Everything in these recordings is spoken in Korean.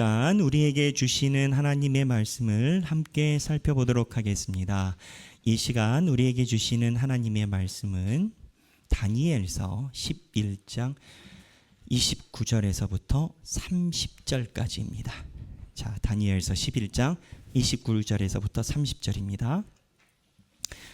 우리에게 주시는 하나님의 말씀을 함께 살펴보도록 하겠습니다. 이 시간 우리에게 주시는 하나님의 말씀은 다니엘서 11장 29절에서부터 30절까지입니다. 자, 다니엘서 11장 29절에서부터 30절입니다.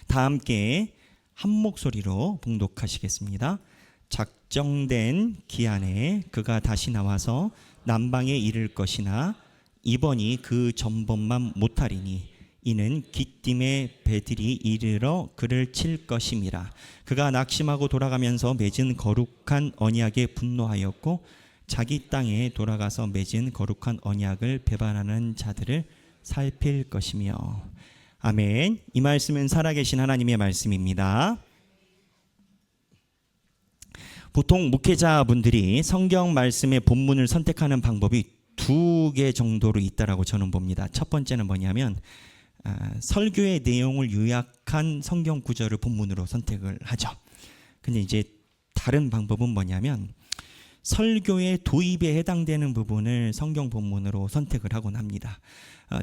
다 함께 한 목소리로 봉독하시겠습니다. 작정된 기한에 그가 다시 나와서 남방에 이를 것이나 이번이 그 전번만 못하리니 이는 기띔의 배들이 이르러 그를 칠 것임이라. 그가 낙심하고 돌아가면서 맺은 거룩한 언약에 분노하였고 자기 땅에 돌아가서 맺은 거룩한 언약을 배반하는 자들을 살필 것이며. 아멘. 이 말씀은 살아계신 하나님의 말씀입니다. 보통 목회자분들이 성경 말씀의 본문을 선택하는 방법이 두 개 정도로 있다라고 저는 봅니다. 첫 번째는 뭐냐면 설교의 내용을 요약한 성경 구절을 본문으로 선택을 하죠. 근데 이제 다른 방법은 뭐냐면 설교의 도입에 해당되는 부분을 성경 본문으로 선택을 하곤 합니다.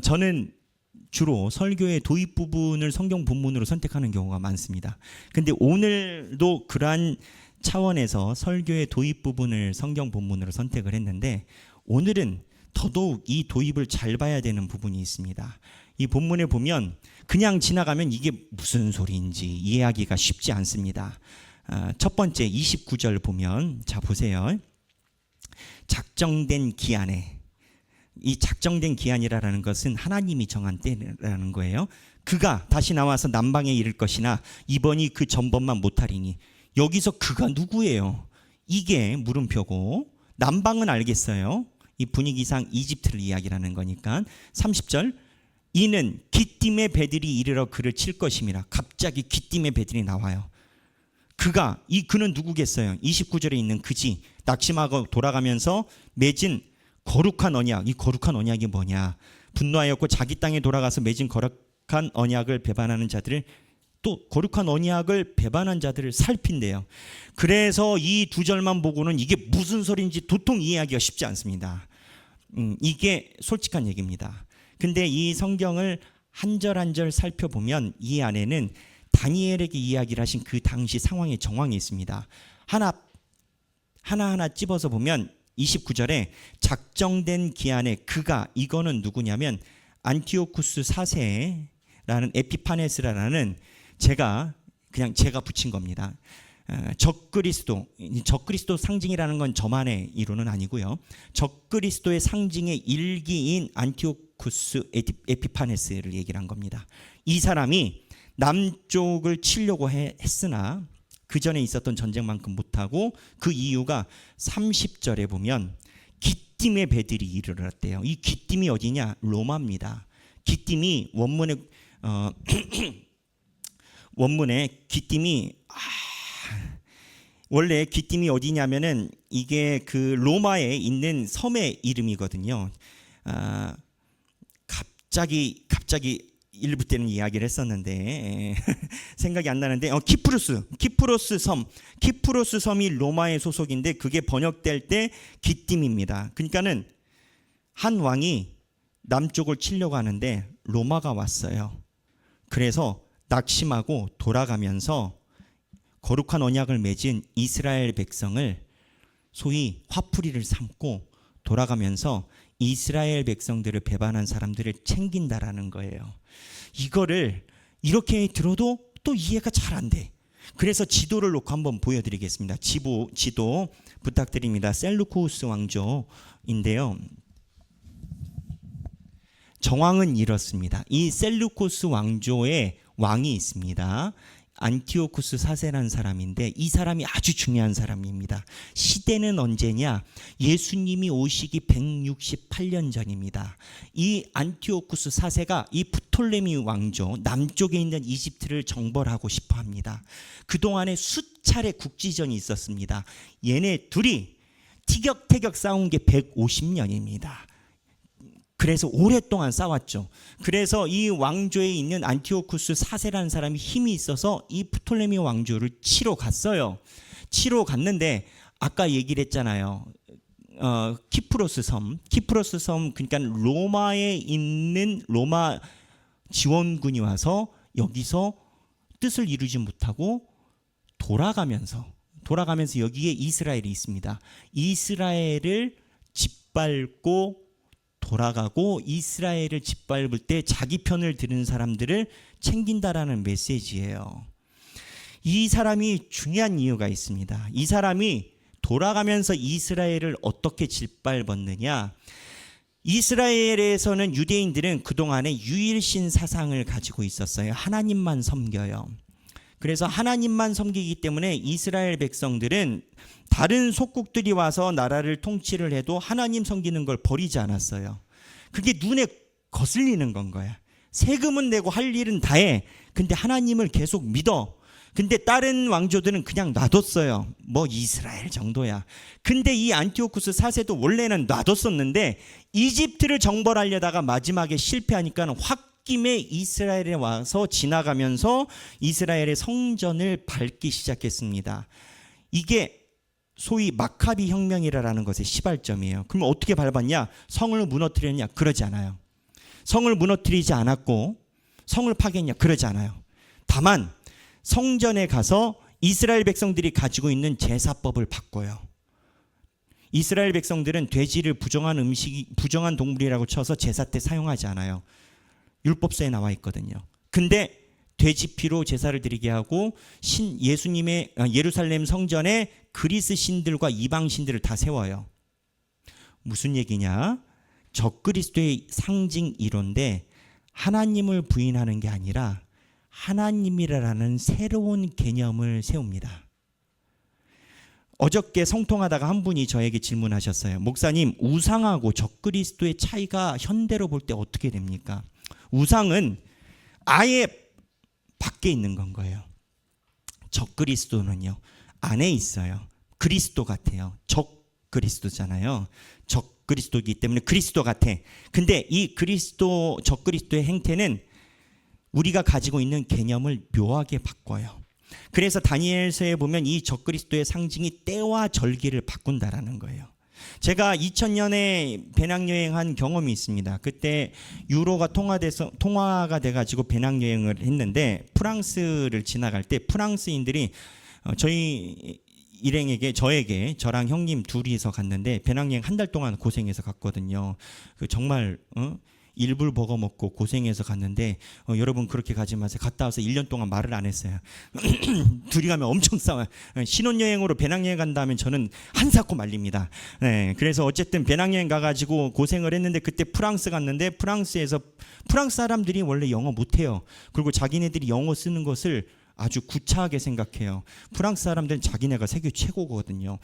저는 주로 설교의 도입 부분을 성경 본문으로 선택하는 경우가 많습니다. 근데 오늘도 그러한 차원에서 설교의 도입 부분을 성경 본문으로 선택을 했는데 오늘은 더더욱 이 도입을 잘 봐야 되는 부분이 있습니다. 이 본문에 보면 그냥 지나가면 이게 무슨 소리인지 이해하기가 쉽지 않습니다. 첫 번째 29절 보면 자 보세요. 작정된 기한에, 이 작정된 기한이라는 것은 하나님이 정한 때라는 거예요. 그가 다시 나와서 남방에 이를 것이나 이번이 그 전번만 못하리니. 여기서 그가 누구예요? 이게 물음표고 남방은 알겠어요. 이 분위기상 이집트를 이야기하는 거니까. 30절 이는 기띔의 배들이 이르러 그를 칠 것임이라. 갑자기 기띔의 배들이 나와요. 그는 누구겠어요? 29절에 있는 그지. 낙심하고 돌아가면서 맺은 거룩한 언약. 이 거룩한 언약이 뭐냐? 분노하였고 자기 땅에 돌아가서 맺은 거룩한 언약을 배반하는 자들을, 또 거룩한 언약을 배반한 자들을 살핀대요. 그래서 이 두 절만 보고는 이게 무슨 소리인지 도통 이해하기가 쉽지 않습니다. 이게 솔직한 얘기입니다. 근데 이 성경을 한 절 한 절 살펴보면 이 안에는 다니엘에게 이야기를 하신 그 당시 상황의 정황이 있습니다. 하나하나 찝어서 보면 29절에 작정된 기한에 그가, 이거는 누구냐면 안티오쿠스 4세라는 에피파네스라는 제가 붙인 겁니다. 적그리스도 상징이라는 건 저만의 이론은 아니고요. 적그리스도의 상징의 일기인 안티오쿠스 에피파네스를 얘기를 한 겁니다. 이 사람이 남쪽을 치려고 했으나 그 전에 있었던 전쟁만큼 못하고, 그 이유가 30절에 보면 기띔의 배들이 이르렀대요. 이 기띔이 어디냐? 로마입니다. 기띔이 원문에 기띔이 원래 기띔이 어디냐면은 이게 그 로마에 있는 섬의 이름이거든요. 갑자기 일부 때는 이야기를 했었는데 생각이 안 나는데 키프로스 섬이 로마의 소속인데 그게 번역될 때 기띔입니다. 그러니까는 한 왕이 남쪽을 치려고 하는데 로마가 왔어요. 그래서 낙심하고 돌아가면서 거룩한 언약을 맺은 이스라엘 백성을 소위 화풀이를 삼고 돌아가면서 이스라엘 백성들을 배반한 사람들을 챙긴다라는 거예요. 이거를 이렇게 들어도 또 이해가 잘 안 돼. 그래서 지도를 놓고 한번 보여드리겠습니다. 지도 부탁드립니다. 셀루코스 왕조인데요. 정황은 이렇습니다. 이 셀루코스 왕조의 왕이 있습니다. 안티오쿠스 4세라는 사람인데 이 사람이 아주 중요한 사람입니다. 시대는 언제냐? 예수님이 오시기 168년 전입니다. 이 안티오쿠스 4세가 이 프톨레미 왕조 남쪽에 있는 이집트를 정벌하고 싶어 합니다. 그동안에 수차례 국지전이 있었습니다. 얘네 둘이 티격태격 싸운 게 150년입니다. 그래서 오랫동안 싸웠죠. 그래서 이 왕조에 있는 안티오쿠스 4세라는 사람이 힘이 있어서 이 프톨레미 왕조를 치러 갔어요. 치러 갔는데 아까 얘기를 했잖아요. 키프로스 섬 그러니까 로마에 있는 로마 지원군이 와서 여기서 뜻을 이루지 못하고 돌아가면서 여기에 이스라엘이 있습니다. 이스라엘을 짓밟고 돌아가고 이스라엘을 짓밟을 때 자기 편을 드는 사람들을 챙긴다라는 메시지예요. 이 사람이 중요한 이유가 있습니다. 이 사람이 돌아가면서 이스라엘을 어떻게 짓밟았느냐? 이스라엘에서는 유대인들은 그동안에 유일신 사상을 가지고 있었어요. 하나님만 섬겨요. 그래서 하나님만 섬기기 때문에 이스라엘 백성들은 다른 속국들이 와서 나라를 통치를 해도 하나님 섬기는 걸 버리지 않았어요. 그게 눈에 거슬리는 건 거야. 세금은 내고 할 일은 다 해. 근데 하나님을 계속 믿어. 근데 다른 왕조들은 그냥 놔뒀어요. 뭐 이스라엘 정도야. 근데 이 안티오쿠스 4세도 원래는 놔뒀었는데 이집트를 정벌하려다가 마지막에 실패하니까 홧김에 이스라엘에 와서 지나가면서 이스라엘의 성전을 밟기 시작했습니다. 이게 소위 마카비 혁명이라는 것의 시발점이에요. 그럼 어떻게 밟았냐? 성을 무너뜨렸냐? 그러지 않아요. 성을 무너뜨리지 않았고 성을 파괴했냐? 그러지 않아요. 다만 성전에 가서 이스라엘 백성들이 가지고 있는 제사법을 바꿔요. 이스라엘 백성들은 돼지를 부정한 동물이라고 쳐서 제사 때 사용하지 않아요. 율법서에 나와 있거든요. 근데 돼지 피로 제사를 드리게 하고 예수님의 예루살렘 성전에 그리스 신들과 이방 신들을 다 세워요. 무슨 얘기냐? 적그리스도의 상징 이론인데 하나님을 부인하는 게 아니라 하나님이라는 새로운 개념을 세웁니다. 어저께 성통하다가 한 분이 저에게 질문하셨어요. 목사님, 우상하고 적그리스도의 차이가 현대로 볼 때 어떻게 됩니까? 우상은 아예 밖에 있는 건 거예요. 적그리스도는요, 안에 있어요. 그리스도 같아요. 적그리스도잖아요. 적그리스도이기 때문에 그리스도 같아. 근데 이 적그리스도의 행태는 우리가 가지고 있는 개념을 묘하게 바꿔요. 그래서 다니엘서에 보면 이 적그리스도의 상징이 때와 절기를 바꾼다라는 거예요. 제가 2000년에 배낭여행한 경험이 있습니다. 그때 유로가 통화가 돼가지고 배낭여행을 했는데 프랑스를 지나갈 때 프랑스인들이 저랑 형님 둘이서 갔는데 배낭여행 한 달 동안 고생해서 갔거든요. 정말 일불 버거 먹고 고생해서 갔는데 여러분 그렇게 가지 마세요. 갔다 와서 1년 동안 말을 안 했어요. 둘이 가면 엄청 싸워요. 신혼여행으로 배낭여행 간다면 저는 한사코 말립니다. 네, 그래서 어쨌든 배낭여행 가가지고 고생을 했는데 그때 프랑스 갔는데 프랑스 사람들이 원래 영어 못해요. 그리고 자기네들이 영어 쓰는 것을 아주 구차하게 생각해요. 프랑스 사람들은 자기네가 세계 최고거든요.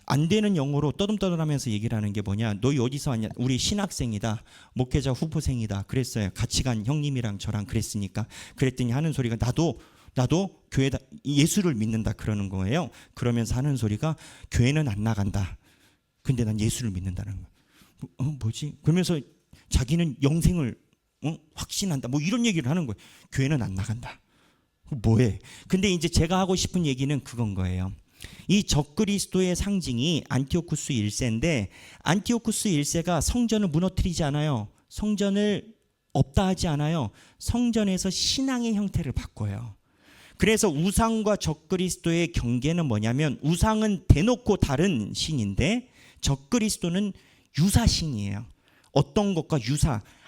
안 되는 영어로 떠듬떠듬하면서 얘기를 하는 게 뭐냐? 너희 어디서 왔냐? 우리 신학생이다. 목회자 후보생이다. 그랬어요. 같이 간 형님이랑 저랑 그랬으니까. 그랬더니 하는 소리가 나도 교회다 예수를 믿는다 그러는 거예요. 그러면서 하는 소리가 교회는 안 나간다. 근데 난 예수를 믿는다는 거예요. 뭐지? 그러면서 자기는 영생을 확신한다. 뭐 이런 얘기를 하는 거예요. 교회는 안 나간다. 뭐해? 근데 이제 제가 하고 싶은 얘기는 그건 거예요. 이 적그리스도의 상징이 안티오쿠스 1세인데 안티오쿠스 1세가 성전을 무너뜨리지 않아요. 성전을 없다 하지 않아요. 성전에서 신앙의 형태를 바꿔요. 그래서 우상과 적그리스도의 경계는 뭐냐면 우상은 대놓고 다른 신인데 적그리스도는 유사신이에요. 어떤 것과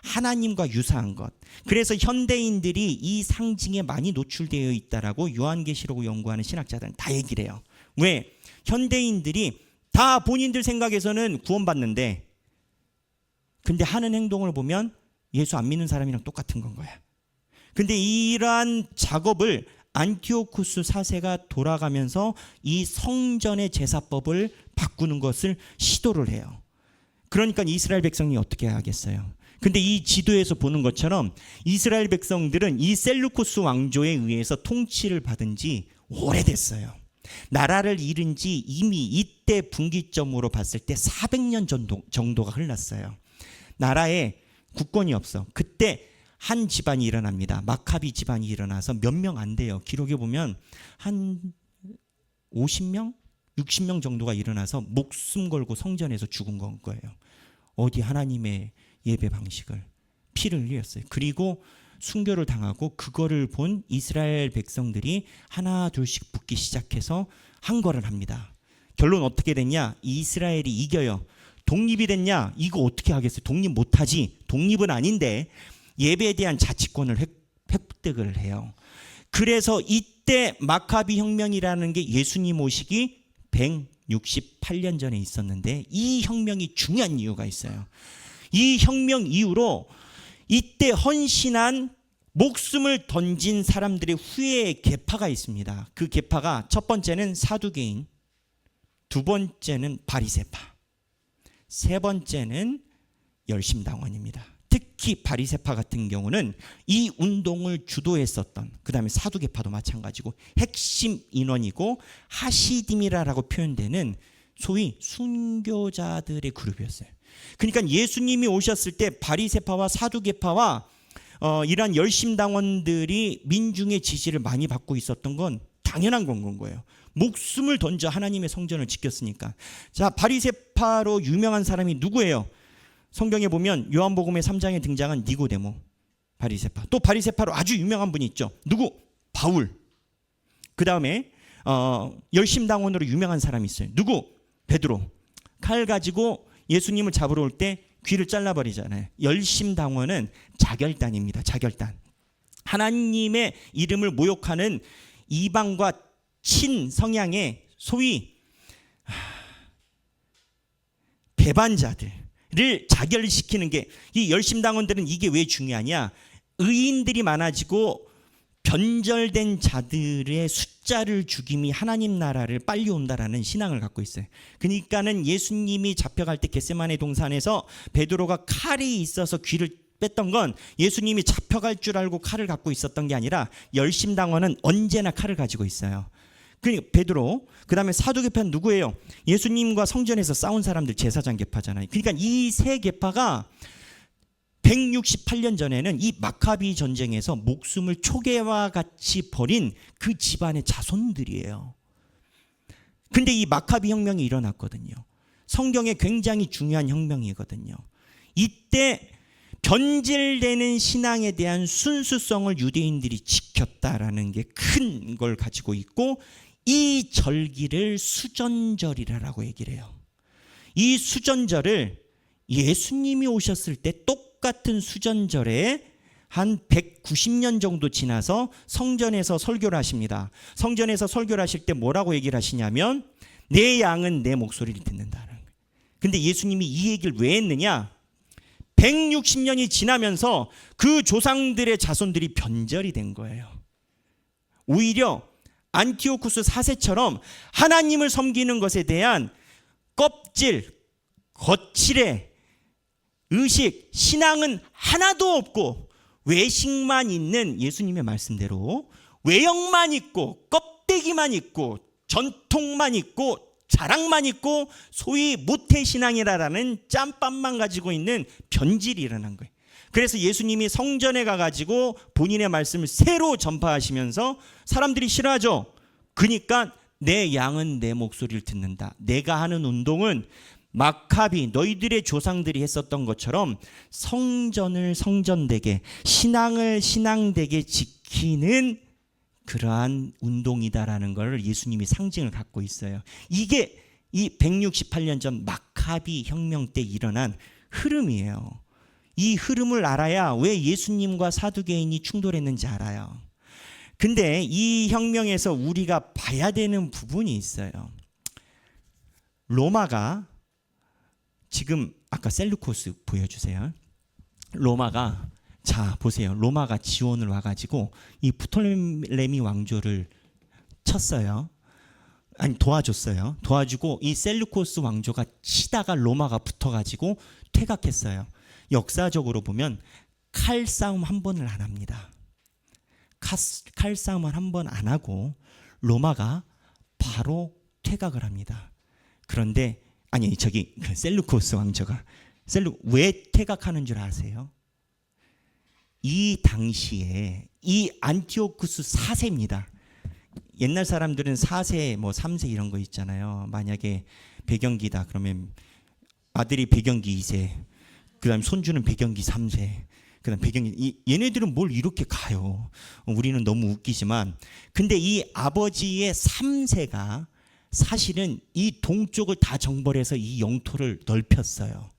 하나님과 유사한 것. 그래서 현대인들이 이 상징에 많이 노출되어 있다라고 요한계시록을 연구하는 신학자들은 다 얘기를 해요. 왜? 현대인들이 다 본인들 생각에서는 구원받는데 근데 하는 행동을 보면 예수 안 믿는 사람이랑 똑같은 건 거야. 근데 이러한 작업을 안티오쿠스 4세가 돌아가면서 이 성전의 제사법을 바꾸는 것을 시도를 해요. 그러니까 이스라엘 백성이 어떻게 하겠어요? 근데 이 지도에서 보는 것처럼 이스라엘 백성들은 이 셀루쿠스 왕조에 의해서 통치를 받은 지 오래됐어요. 나라를 잃은 지 이미 이때 분기점으로 봤을 때 400년 정도가 흘렀어요. 나라에 국권이 없어. 그때 한 집안이 일어납니다. 마카비 집안이 일어나서 몇 명 안 돼요. 기록에 보면 한 50명? 60명 정도가 일어나서 목숨 걸고 성전에서 죽은 거예요. 어디 하나님의 예배 방식을 피를 흘렸어요. 그리고 순교를 당하고 그거를 본 이스라엘 백성들이 하나 둘씩 붙기 시작해서 항거를 합니다. 결론 어떻게 됐냐? 이스라엘이 이겨요. 독립이 됐냐? 이거 어떻게 하겠어요? 독립 못하지. 독립은 아닌데 예배에 대한 자치권을 획득을 해요. 그래서 이때 마카비 혁명이라는 게 예수님 오시기 168년 전에 있었는데 이 혁명이 중요한 이유가 있어요. 이 혁명 이후로 이때 헌신한 목숨을 던진 사람들의 후예의 계파가 있습니다. 그 계파가 첫 번째는 사두개인, 두 번째는 바리새파, 세 번째는 열심당원입니다. 특히 바리새파 같은 경우는 이 운동을 주도했었던, 그 다음에 사두개파도 마찬가지고 핵심 인원이고 하시딤이라고 표현되는 소위 순교자들의 그룹이었어요. 그러니까 예수님이 오셨을 때 바리새파와 사두개파와 이러한 열심당원들이 민중의 지지를 많이 받고 있었던 건 당연한 건 거예요. 목숨을 던져 하나님의 성전을 지켰으니까. 자, 바리새파로 유명한 사람이 누구예요? 성경에 보면 요한복음의 3장에 등장한 니고데모, 바리새파. 또 바리새파로 아주 유명한 분이 있죠. 누구? 바울. 그 다음에 열심당원으로 유명한 사람이 있어요. 누구? 베드로. 칼 가지고 예수님을 잡으러 올 때 귀를 잘라버리잖아요. 열심당원은 자결단입니다. 자결단. 하나님의 이름을 모욕하는 이방과 친성향의 소위 배반자들을 자결시키는 게, 이 열심당원들은 이게 왜 중요하냐? 의인들이 많아지고 변절된 자들의 숫자를 죽임이 하나님 나라를 빨리 온다라는 신앙을 갖고 있어요. 그러니까는 예수님이 잡혀갈 때 겟세마네 동산에서 베드로가 칼이 있어서 귀를 뺐던 건 예수님이 잡혀갈 줄 알고 칼을 갖고 있었던 게 아니라 열심당원은 언제나 칼을 가지고 있어요. 그러니까 베드로, 그 다음에 사두개파는 누구예요? 예수님과 성전에서 싸운 사람들, 제사장 계파잖아요. 그러니까 이 세 계파가 168년 전에는 이 마카비 전쟁에서 목숨을 초계와 같이 버린 그 집안의 자손들이에요. 근데 이 마카비 혁명이 일어났거든요. 성경에 굉장히 중요한 혁명이거든요. 이때 변질되는 신앙에 대한 순수성을 유대인들이 지켰다라는 게 큰 걸 가지고 있고, 이 절기를 수전절이라고 얘기를 해요. 이 수전절을 예수님이 오셨을 때 똑같은 수전절에 한 190년 정도 지나서 성전에서 설교를 하십니다. 성전에서 설교를 하실 때 뭐라고 얘기를 하시냐면 내 양은 내 목소리를 듣는다는 거예요. 근데 예수님이 이 얘기를 왜 했느냐? 160년이 지나면서 그 조상들의 자손들이 변절이 된 거예요. 오히려 안티오쿠스 4세처럼 하나님을 섬기는 것에 대한 껍질, 거칠의 의식, 신앙은 하나도 없고 외식만 있는 예수님의 말씀대로 외형만 있고 껍데기만 있고 전통만 있고 자랑만 있고 소위 모태신앙이라는 짬밥만 가지고 있는 변질이 일어난 거예요. 그래서 예수님이 성전에 가가지고 본인의 말씀을 새로 전파하시면서 사람들이 싫어하죠. 그러니까 내 양은 내 목소리를 듣는다. 내가 하는 운동은 마카비, 너희들의 조상들이 했었던 것처럼 성전을 성전되게, 신앙을 신앙되게 지키는 그러한 운동이다라는 걸 예수님이 상징을 갖고 있어요. 이게 이 168년 전 마카비 혁명 때 일어난 흐름이에요. 이 흐름을 알아야 왜 예수님과 사두개인이 충돌했는지 알아요. 근데 이 혁명에서 우리가 봐야 되는 부분이 있어요. 로마가 지금 아까 셀루코스 보여주세요. 로마가, 자 보세요. 로마가 지원을 와가지고 이 프톨레미 왕조를 쳤어요. 아니 도와줬어요. 도와주고 이 셀루코스 왕조가 치다가 로마가 붙어가지고 퇴각했어요. 역사적으로 보면 칼싸움 한 번을 안 합니다. 칼싸움을 한 번 안 하고 로마가 바로 퇴각을 합니다. 그런데 아니 저기 셀루코스 왕조가 왜 퇴각하는 줄 아세요? 이 당시에 이 안티오쿠스 4세입니다. 옛날 사람들은 4세 뭐 3세 이런 거 있잖아요. 만약에 배경기다 그러면 아들이 배경기 2세, 그다음 손주는 배경기 3세, 그다음 배경기 얘네들은 뭘 이렇게 가요. 우리는 너무 웃기지만 근데 이 아버지의 3세가 사실은 이 동쪽을 다 정벌해서 이 영토를 넓혔어요.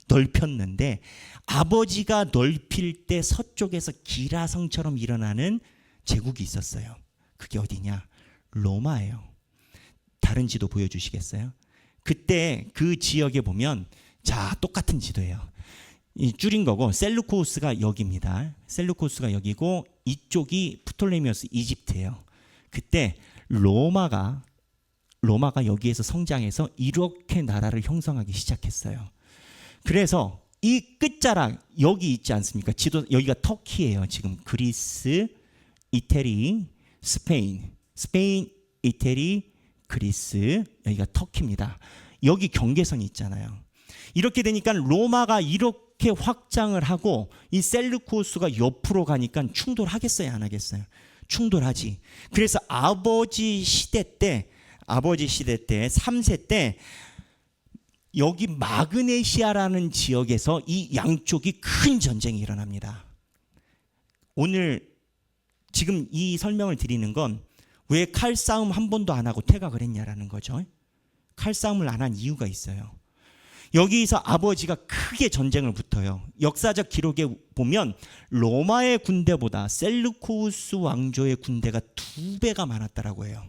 넓혔는데 아버지가 넓힐 때 서쪽에서 기라성처럼 일어나는 제국이 있었어요. 그게 어디냐? 로마예요. 다른 지도 보여주시겠어요? 그때 그 지역에 보면 자 똑같은 지도예요. 이 줄인 거고 셀루코스가 여기입니다. 셀루코스가 여기고 이쪽이 프톨레미오스 이집트예요. 그때 로마가 여기에서 성장해서 이렇게 나라를 형성하기 시작했어요. 그래서 이 끝자락 여기 있지 않습니까? 지도 여기가 터키예요. 지금 그리스, 이태리, 스페인, 이태리, 그리스, 여기가 터키입니다. 여기 경계선이 있잖아요. 이렇게 되니까 로마가 이렇게 확장을 하고 이 셀루코스가 옆으로 가니까 충돌하겠어요, 안 하겠어요? 충돌하지. 그래서 아버지 시대 때 3세 때 여기 마그네시아라는 지역에서 이 양쪽이 큰 전쟁이 일어납니다. 오늘 지금 이 설명을 드리는 건 왜 칼싸움 한 번도 안 하고 퇴각을 했냐라는 거죠. 칼싸움을 안 한 이유가 있어요. 여기서 아버지가 크게 전쟁을 붙어요. 역사적 기록에 보면 로마의 군대보다 셀루코스 왕조의 군대가 2배가 많았다라고 해요.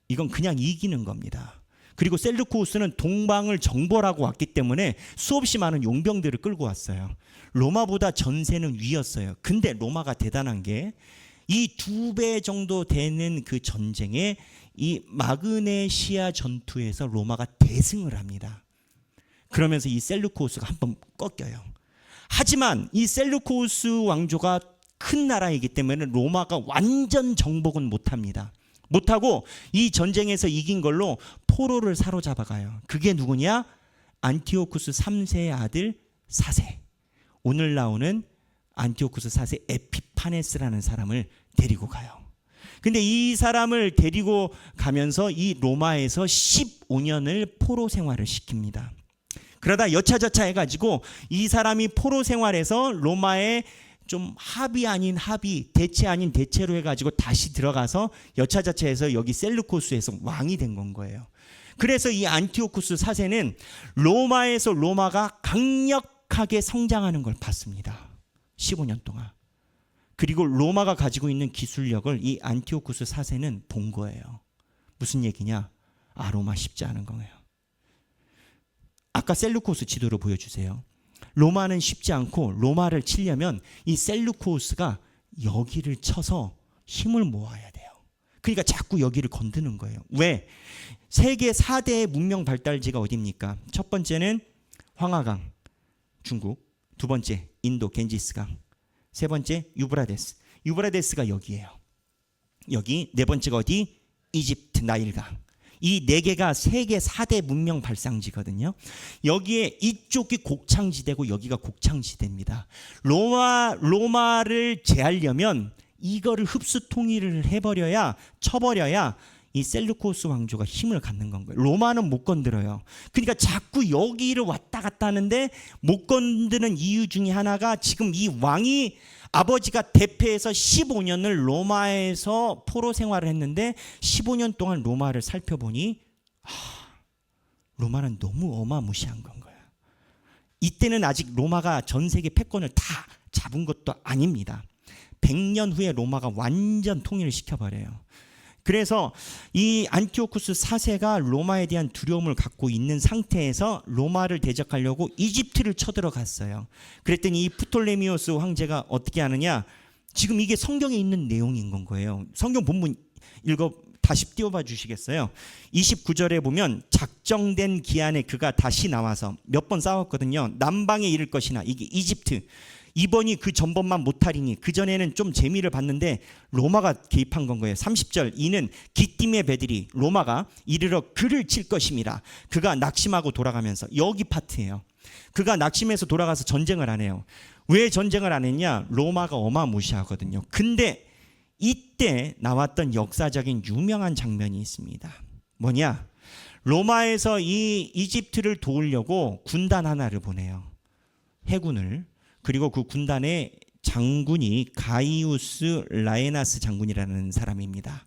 이건 그냥 이기는 겁니다. 그리고 셀루코스는 동방을 정벌하고 왔기 때문에 수없이 많은 용병들을 끌고 왔어요. 로마보다 전세는 위였어요. 근데 로마가 대단한 게 이 2배 정도 되는 그 전쟁에 이 마그네시아 전투에서 로마가 대승을 합니다. 그러면서 이 셀루코스가 한번 꺾여요. 하지만 이 셀루코스 왕조가 큰 나라이기 때문에 로마가 완전 정복은 못합니다. 못하고 이 전쟁에서 이긴 걸로 포로를 사로잡아가요. 그게 누구냐? 안티오쿠스 3세의 아들 4세. 오늘 나오는 안티오쿠스 4세 에피파네스라는 사람을 데리고 가요. 근데 이 사람을 데리고 가면서 이 로마에서 15년을 포로 생활을 시킵니다. 그러다 여차저차 해가지고 이 사람이 포로 생활에서 로마에 좀 합의 아닌 합의, 대체 아닌 대체로 해가지고 다시 들어가서 여차저차해서 여기 셀루코스에서 왕이 된 건 거예요. 그래서 이 안티오쿠스 4세는 로마가 강력하게 성장하는 걸 봤습니다. 15년 동안. 그리고 로마가 가지고 있는 기술력을 이 안티오쿠스 4세는 본 거예요. 무슨 얘기냐? 로마 쉽지 않은 거예요. 아까 셀루코스 지도로 보여주세요. 로마는 쉽지 않고 로마를 치려면 이 셀루코스가 여기를 쳐서 힘을 모아야 돼요. 그러니까 자꾸 여기를 건드는 거예요. 왜? 세계 4대의 문명 발달지가 어디입니까? 첫 번째는 황하강, 중국. 두 번째, 인도 겐지스강. 세 번째, 유브라데스가 여기예요. 여기. 네 번째가 어디? 이집트 나일강. 이 네 개가 세계 4대 문명 발상지거든요. 여기에 이쪽이 곡창지대고 여기가 곡창지대입니다. 로마를 제하려면 이거를 흡수 통일을 해버려야, 쳐버려야 이 셀루코스 왕조가 힘을 갖는 건 거예요. 로마는 못 건드려요. 그러니까 자꾸 여기를 왔다 갔다 하는데 못 건드는 이유 중에 하나가 지금 이 왕이 아버지가 대패해서 15년을 로마에서 포로 생활을 했는데 15년 동안 로마를 살펴보니 로마는 너무 어마무시한 건 거야. 이때는 아직 로마가 전 세계 패권을 다 잡은 것도 아닙니다. 100년 후에 로마가 완전 통일을 시켜버려요. 그래서 이 안티오쿠스 4세가 로마에 대한 두려움을 갖고 있는 상태에서 로마를 대적하려고 이집트를 쳐들어갔어요. 그랬더니 이 프톨레미오스 황제가 어떻게 하느냐? 지금 이게 성경에 있는 내용인 건 거예요. 성경 본문 다시 띄워봐 주시겠어요? 29절에 보면 작정된 기한에 그가 다시 나와서 몇 번 싸웠거든요. 남방에 이를 것이나, 이게 이집트. 이번이 그 전번만 못하리니, 그전에는 좀 재미를 봤는데 로마가 개입한 건 거예요. 30절, 이는 기띔의 배들이, 로마가 이르러 그를 칠 것임이라. 그가 낙심하고 돌아가면서, 여기 파트예요. 그가 낙심해서 돌아가서 전쟁을 안 해요. 왜 전쟁을 안 했냐? 로마가 어마무시하거든요. 근데 이때 나왔던 역사적인 유명한 장면이 있습니다. 뭐냐? 로마에서 이 이집트를 도우려고 군단 하나를 보내요. 해군을. 그리고 그 군단의 장군이 가이우스 라에나스 장군이라는 사람입니다.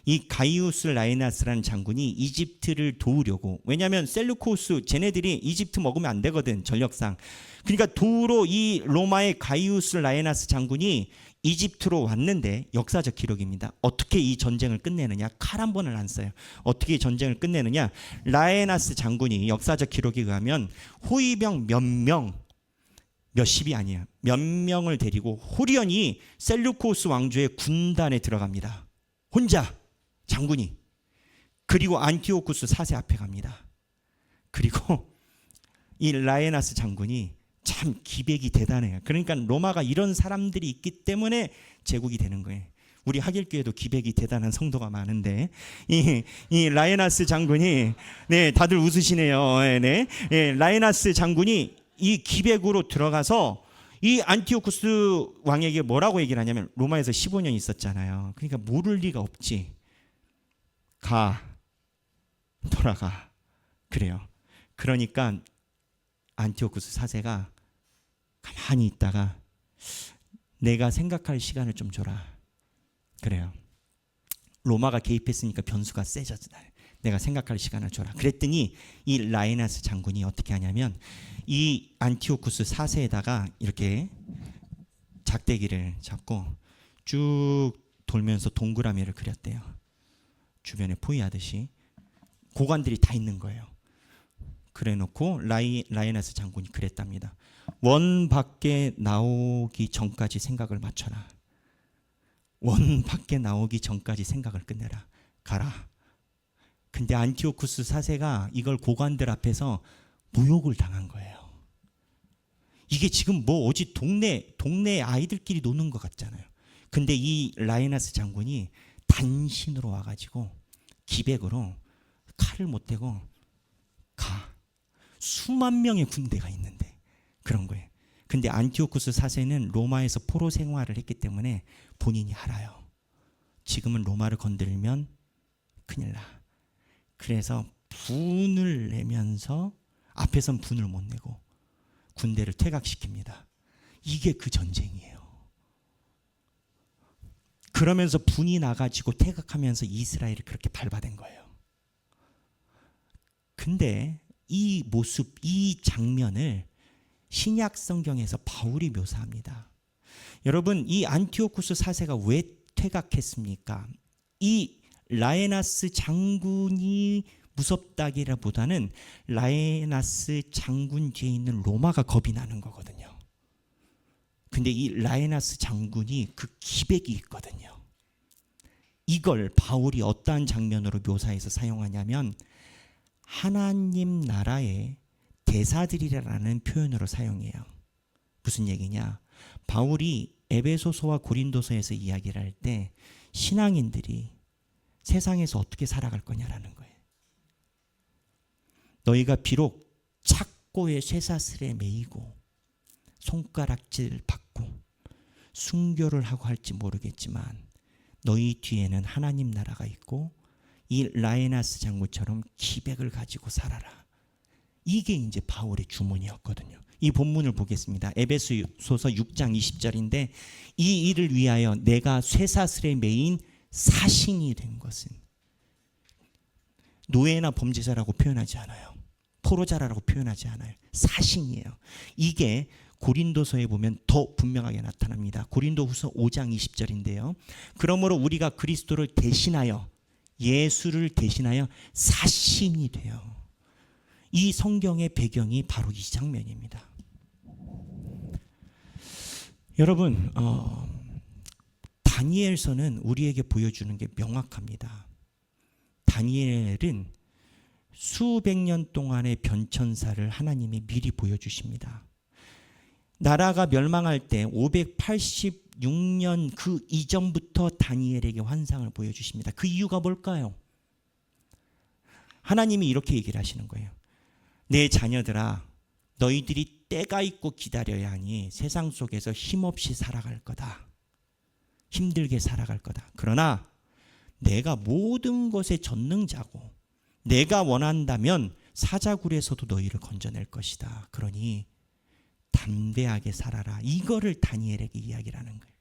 이 가이우스 라에나스라는 장군이 이집트를 도우려고, 왜냐하면 셀루코스 쟤네들이 이집트 먹으면 안 되거든, 전력상. 그러니까 도우러 이 로마의 가이우스 라에나스 장군이 이집트로 왔는데, 역사적 기록입니다. 어떻게 이 전쟁을 끝내느냐? 칼 한 번을 안 써요. 어떻게 이 전쟁을 끝내느냐? 라에나스 장군이 역사적 기록에 의하면 호위병 몇십이 아니야, 몇 명을 데리고 호련히 셀루코스 왕조의 군단에 들어갑니다. 혼자 장군이. 그리고 안티오쿠스 4세 앞에 갑니다. 그리고 이 라에나스 장군이 참 기백이 대단해요. 그러니까 로마가 이런 사람들이 있기 때문에 제국이 되는 거예요. 우리 하길교회도 기백이 대단한 성도가 많은데 이 라에나스 장군이, 네, 다들 웃으시네요. 네, 네, 라에나스 장군이 이 기백으로 들어가서 이 안티오쿠스 왕에게 뭐라고 얘기를 하냐면, 로마에서 15년 있었잖아요. 그러니까 모를 리가 없지. 돌아가. 그래요. 그러니까 안티오쿠스 4세가 가만히 있다가 내가 생각할 시간을 좀 줘라. 그래요. 로마가 개입했으니까 변수가 세졌잖아요. 내가 생각할 시간을 줘라. 그랬더니 이 라에나스 장군이 어떻게 하냐면, 이 안티오쿠스 4세에다가 이렇게 작대기를 잡고 쭉 돌면서 동그라미를 그렸대요. 주변에 포위하듯이. 고관들이 다 있는 거예요. 그래놓고 라에나스 장군이 그랬답니다. 원 밖에 나오기 전까지 생각을 맞춰라. 원 밖에 나오기 전까지 생각을 끝내라. 가라. 근데 안티오쿠스 4세가 이걸 고관들 앞에서 모욕을 당한 거예요. 이게 지금 뭐 어디 동네 아이들끼리 노는 것 같잖아요. 근데 이 라에나스 장군이 단신으로 와가지고 기백으로 칼을 못 대고 가. 수만 명의 군대가 있는데 그런 거예요. 근데 안티오쿠스 4세는 로마에서 포로 생활을 했기 때문에 본인이 알아요. 지금은 로마를 건드리면 큰일 나. 그래서 분을 내면서, 앞에선 분을 못 내고 군대를 퇴각시킵니다. 이게 그 전쟁이에요. 그러면서 분이 나가지고 퇴각하면서 이스라엘이 그렇게 발바된 거예요. 근데 이 모습, 이 장면을 신약 성경에서 바울이 묘사합니다. 여러분, 이 안티오쿠스 4세가 왜 퇴각했습니까? 이 라에나스 장군이 무섭다기보다는 라에나스 장군 뒤에 있는 로마가 겁이 나는 거거든요. 근데 이 라에나스 장군이 그 기백이 있거든요. 이걸 바울이 어떠한 장면으로 묘사해서 사용하냐면, 하나님 나라의 대사들이라는 표현으로 사용해요. 무슨 얘기냐? 바울이 에베소서와 고린도서에서 이야기를 할 때 신앙인들이 세상에서 어떻게 살아갈 거냐라는 거예요. 너희가 비록 착고의 쇠사슬에 매이고 손가락질 받고 순교를 하고 할지 모르겠지만 너희 뒤에는 하나님 나라가 있고 이 라에나스 장군처럼 기백을 가지고 살아라. 이게 이제 바울의 주문이었거든요. 이 본문을 보겠습니다. 에베소서 6장 20절인데, 이 일을 위하여 내가 쇠사슬에 매인 사신이 된 것은, 노예나 범죄자라고 표현하지 않아요. 포로자라고 표현하지 않아요. 사신이에요. 이게 고린도서에 보면 더 분명하게 나타납니다. 고린도후서 5장 20절인데요. 그러므로 우리가 그리스도를 대신하여, 예수를 대신하여 사신이 돼요. 이 성경의 배경이 바로 이 장면입니다. 여러분, 다니엘서는 우리에게 보여주는 게 명확합니다. 다니엘은 수백 년 동안의 변천사를 하나님이 미리 보여주십니다. 나라가 멸망할 때 586년 그 이전부터 다니엘에게 환상을 보여주십니다. 그 이유가 뭘까요? 하나님이 이렇게 얘기를 하시는 거예요. 내 자녀들아, 너희들이 때가 있고 기다려야 하니 세상 속에서 힘없이 살아갈 거다. 힘들게 살아갈 거다. 그러나 내가 모든 것에 전능자고 내가 원한다면 사자굴에서도 너희를 건져낼 것이다. 그러니 담대하게 살아라. 이거를 다니엘에게 이야기를 하는 거예요.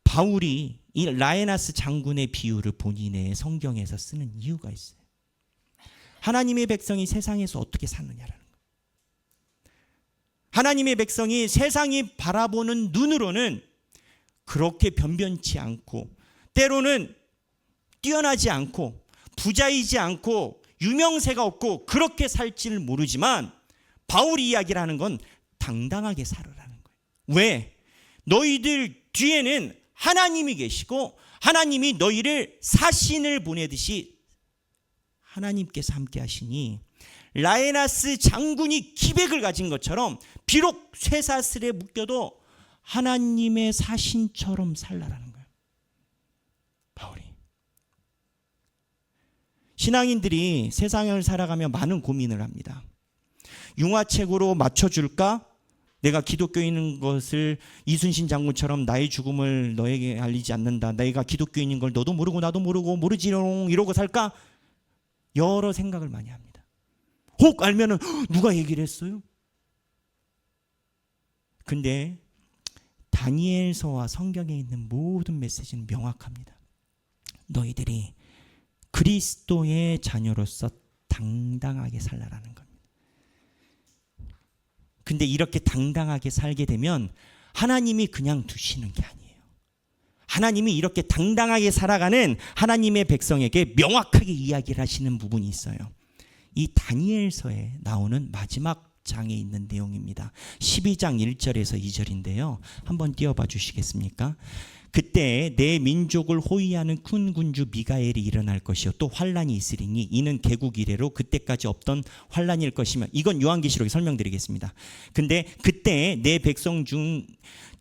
바울이 이 라에나스 장군의 비유를 본인의 성경에서 쓰는 이유가 있어요. 하나님의 백성이 세상에서 어떻게 사느냐라는 거예요. 하나님의 백성이 세상이 바라보는 눈으로는 그렇게 변변치 않고 때로는 뛰어나지 않고 부자이지 않고 유명세가 없고 그렇게 살지를 모르지만 바울이 이야기를 하는 건 당당하게 살아라는 거예요. 왜? 너희들 뒤에는 하나님이 계시고 하나님이 너희를 사신을 보내듯이 하나님께서 함께 하시니 라에나스 장군이 기백을 가진 것처럼 비록 쇠사슬에 묶여도 하나님의 사신처럼 살라라는 거예요. 바울이. 신앙인들이 세상을 살아가며 많은 고민을 합니다. 융화책으로 맞춰줄까? 내가 기독교인인 것을 이순신 장군처럼 나의 죽음을 너에게 알리지 않는다. 내가 기독교인인 걸 너도 모르고 나도 모르고 모르지롱 이러고 살까? 여러 생각을 많이 합니다. 혹 알면은 누가 얘기를 했어요? 근데 다니엘서와 성경에 있는 모든 메시지는 명확합니다. 너희들이 그리스도의 자녀로서 당당하게 살라라는 겁니다. 근데 이렇게 당당하게 살게 되면 하나님이 그냥 두시는 게 아니에요. 하나님이 이렇게 당당하게 살아가는 하나님의 백성에게 명확하게 이야기를 하시는 부분이 있어요. 이 다니엘서에 나오는 마지막 장에 있는 내용입니다. 12장 1절에서 2절인데요. 한번 띄워봐 주시겠습니까? 그때 내 민족을 호위하는 큰 군주 미가엘이 일어날 것이요 또 환란이 있으리니 이는 개국 이래로 그때까지 없던 환란일 것이며 이건 요한계시록에 설명드리겠습니다. 근데 그때 내 백성 중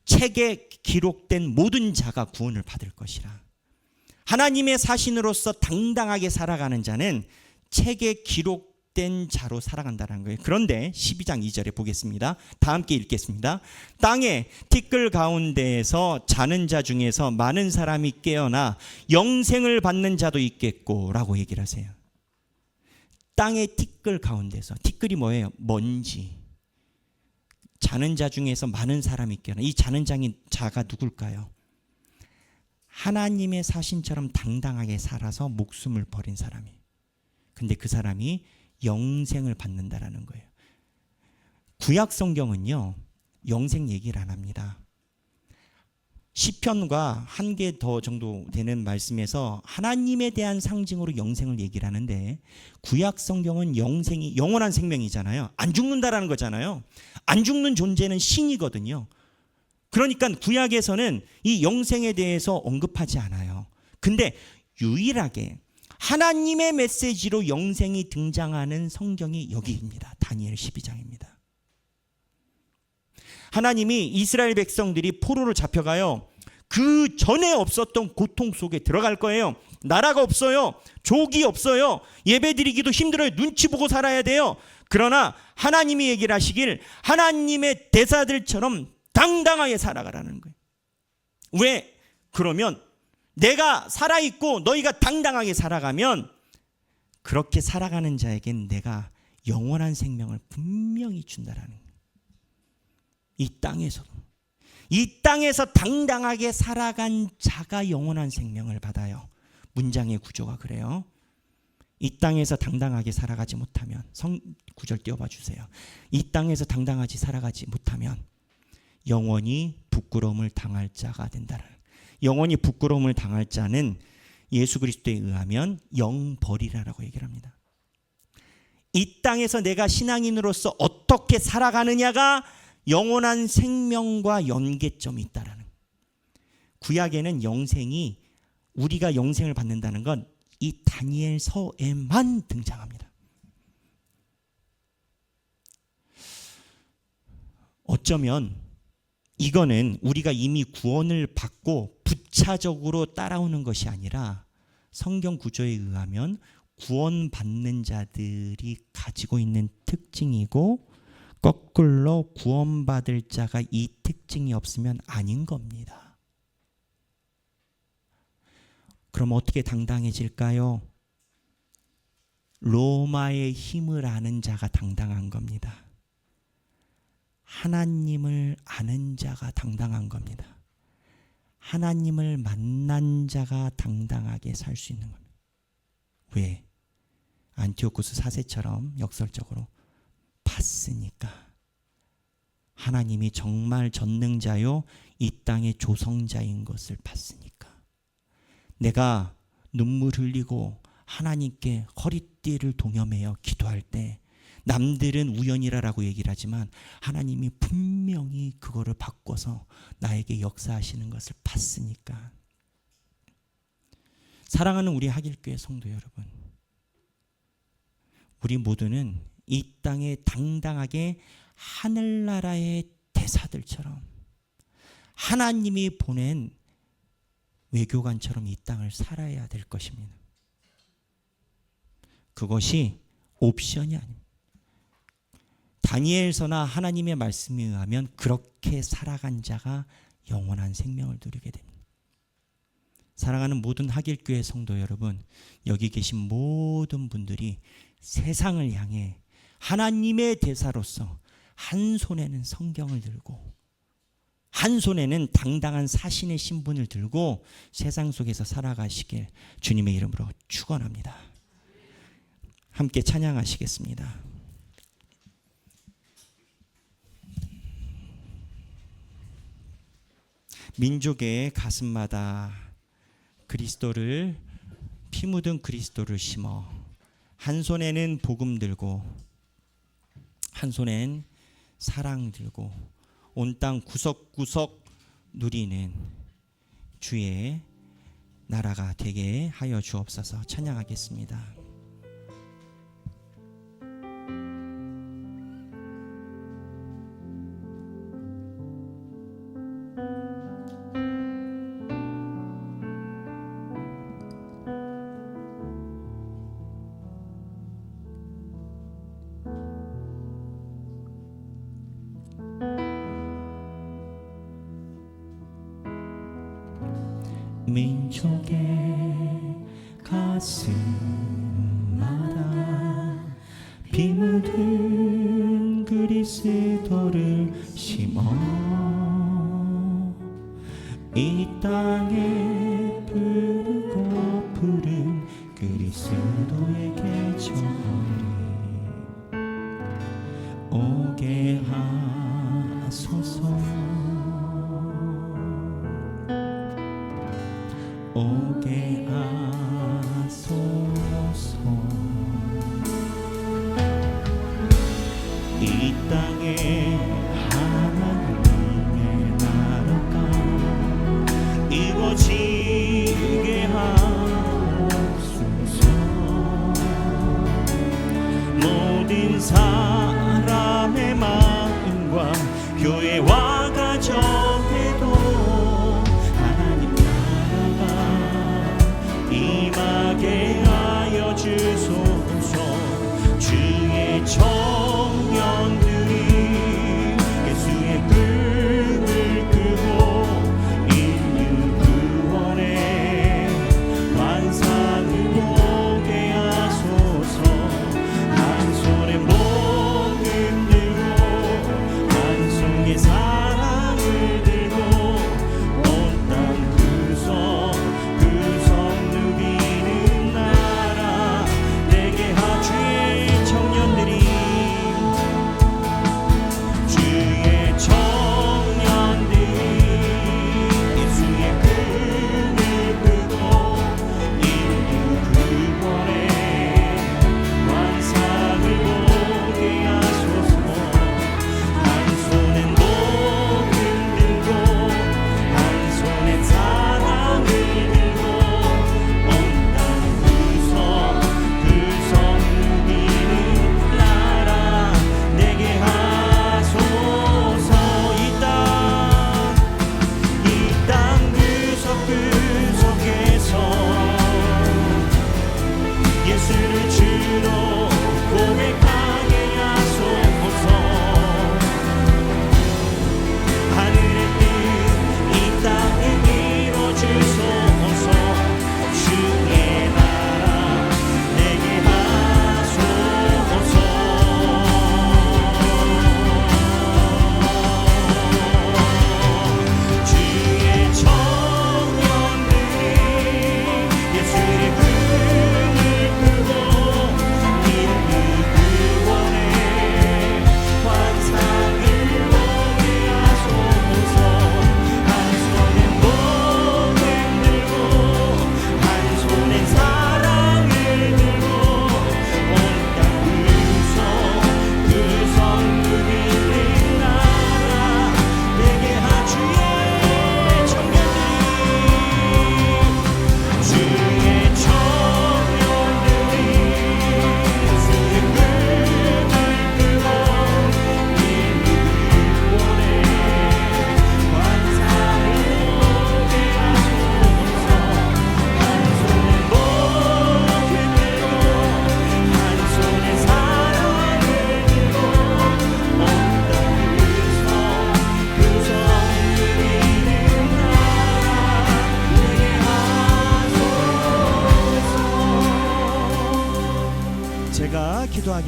책에 기록된 모든 자가 구원을 받을 것이라. 하나님의 사신으로서 당당하게 살아가는 자는 책에 기록된 자로 살아간다는 거예요. 그런데 12장 2절에 보겠습니다. 다 함께 읽겠습니다. 땅에 티끌 가운데에서 자는 자 중에서 많은 사람이 깨어나 영생을 받는 자도 있겠고 라고 얘기를 하세요. 땅의 티끌 가운데서, 티끌이 뭐예요? 먼지. 자는 자 중에서 많은 사람이 깨어나. 이 자는 자가 누굴까요? 하나님의 사신처럼 당당하게 살아서 목숨을 버린 사람이. 근데 그 사람이 영생을 받는다라는 거예요. 구약 성경은요, 영생 얘기를 안 합니다. 시편과 한 개 더 정도 되는 말씀에서 하나님에 대한 상징으로 영생을 얘기를 하는데 구약 성경은 영생이 영원한 생명이잖아요. 안 죽는다라는 거잖아요. 안 죽는 존재는 신이거든요. 그러니까 구약에서는 이 영생에 대해서 언급하지 않아요. 근데 유일하게 하나님의 메시지로 영생이 등장하는 성경이 여기입니다. 다니엘 12장입니다. 하나님이 이스라엘 백성들이 포로로 잡혀가요. 그 전에 없었던 고통 속에 들어갈 거예요. 나라가 없어요. 족이 없어요. 예배드리기도 힘들어요. 눈치 보고 살아야 돼요. 그러나 하나님이 얘기를 하시길 하나님의 대사들처럼 당당하게 살아가라는 거예요. 왜? 그러면 내가 살아있고 너희가 당당하게 살아가면 그렇게 살아가는 자에겐 내가 영원한 생명을 분명히 준다라는 거예요. 이 땅에서 당당하게 살아간 자가 영원한 생명을 받아요. 문장의 구조가 그래요. 이 땅에서 당당하게 살아가지 못하면, 구절 띄워봐 주세요. 이 땅에서 당당하게 살아가지 못하면 영원히 부끄러움을 당할 자가 된다는. 영원히 부끄러움을 당할 자는 예수 그리스도에 의하면 영벌이라고 얘기를 합니다. 이 땅에서 내가 신앙인으로서 어떻게 살아가느냐가 영원한 생명과 연계점이 있다라는. 구약에는 영생이, 우리가 영생을 받는다는 건 이 다니엘서에만 등장합니다. 어쩌면 이거는 우리가 이미 구원을 받고 부차적으로 따라오는 것이 아니라 성경 구조에 의하면 구원받는 자들이 가지고 있는 특징이고 거꾸로 구원받을 자가 이 특징이 없으면 아닌 겁니다. 그럼 어떻게 당당해질까요? 로마의 힘을 아는 자가 당당한 겁니다. 하나님을 아는 자가 당당한 겁니다. 하나님을 만난 자가 당당하게 살 수 있는 겁니다. 왜? 안티오쿠스 4세처럼 역설적으로 봤으니까. 하나님이 정말 전능자요 이 땅의 조성자인 것을 봤으니까. 내가 눈물 흘리고 하나님께 허리띠를 동여매어 기도할 때 남들은 우연이라고 얘기를 하지만 하나님이 분명히 그거를 바꿔서 나에게 역사하시는 것을 봤으니까. 사랑하는 우리 하길교회 성도 여러분, 우리 모두는 이 땅에 당당하게 하늘나라의 대사들처럼 하나님이 보낸 외교관처럼 이 땅을 살아야 될 것입니다. 그것이 옵션이 아닙니다. 다니엘서나 하나님의 말씀에 의하면 그렇게 살아간 자가 영원한 생명을 누리게 됩니다. 사랑하는 모든 하길교회 성도 여러분, 여기 계신 모든 분들이 세상을 향해 하나님의 대사로서 한 손에는 성경을 들고 한 손에는 당당한 사신의 신분을 들고 세상 속에서 살아가시길 주님의 이름으로 축원합니다. 함께 찬양하시겠습니다. 민족의 가슴마다 그리스도를, 피 묻은 그리스도를 심어 한 손에는 복음 들고 한 손엔 사랑 들고 온 땅 구석구석 누리는 주의 나라가 되게 하여 주옵소서. 찬양하겠습니다. 민족의 가슴마다 피 묻은 그리스도를 심어 이 땅에 부르고 부른 그리스도에게 저리 오게 하소서. 오게 하소서. 이 땅에 하나님의 나라가 이루어지게 하옵소서. 모든 사람의 마음과 교회와 가정에도 임하게 하여 주소서. 주의 청년들이 예수의 꿈을 끄고 인류 구원의 환상을 보게 하소서. 한 손에 복음 들고 한 손에 사랑을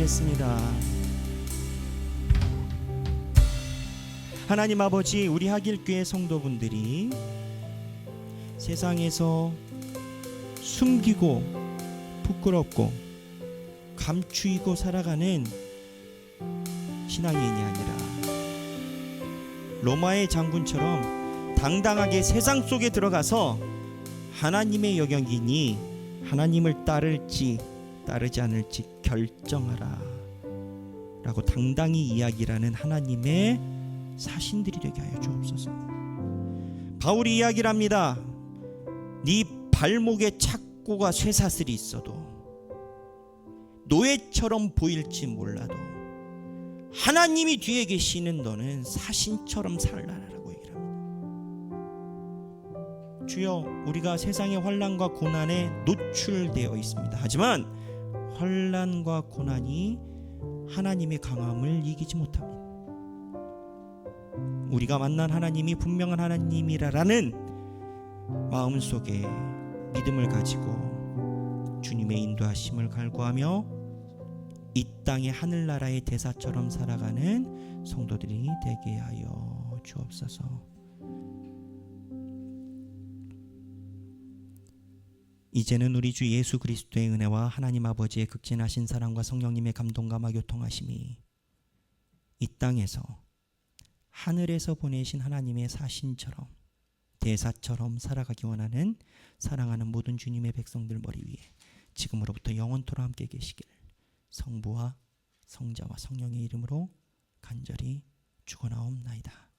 기도하겠습니다. 하나님 아버지, 우리 하길교회 성도분들이 세상에서 숨기고 부끄럽고 감추이고 살아가는 신앙인이 아니라 로마의 장군처럼 당당하게 세상 속에 들어가서 하나님의 영역이니 하나님을 따를지 따르지 않을지 결정하라 라고 당당히 이야기라는 하나님의 사신들이 되게 하여 주옵소서. 바울이 이야기를 합니다. 네 발목에 착고가 쇠사슬이 있어도 노예처럼 보일지 몰라도 하나님이 뒤에 계시는 너는 사신처럼 살라라고 얘기를 합니다. 주여, 우리가 세상의 환난과 고난에 노출되어 있습니다. 하지만 환난과 고난이 하나님의 강함을 이기지 못합니다. 우리가 만난 하나님이 분명한 하나님이라는 마음속에 믿음을 가지고 주님의 인도하심을 갈구하며 이 땅의 하늘나라의 대사처럼 살아가는 성도들이 되게 하여 주옵소서. 이제는 우리 주 예수 그리스도의 은혜와 하나님 아버지의 극진하신 사랑과 성령님의 감동감화 교통하심이 이 땅에서 하늘에서 보내신 하나님의 사신처럼 대사처럼 살아가기 원하는 사랑하는 모든 주님의 백성들 머리 위에 지금으로부터 영원토록 함께 계시길 성부와 성자와 성령의 이름으로 간절히 축원하옵나이다.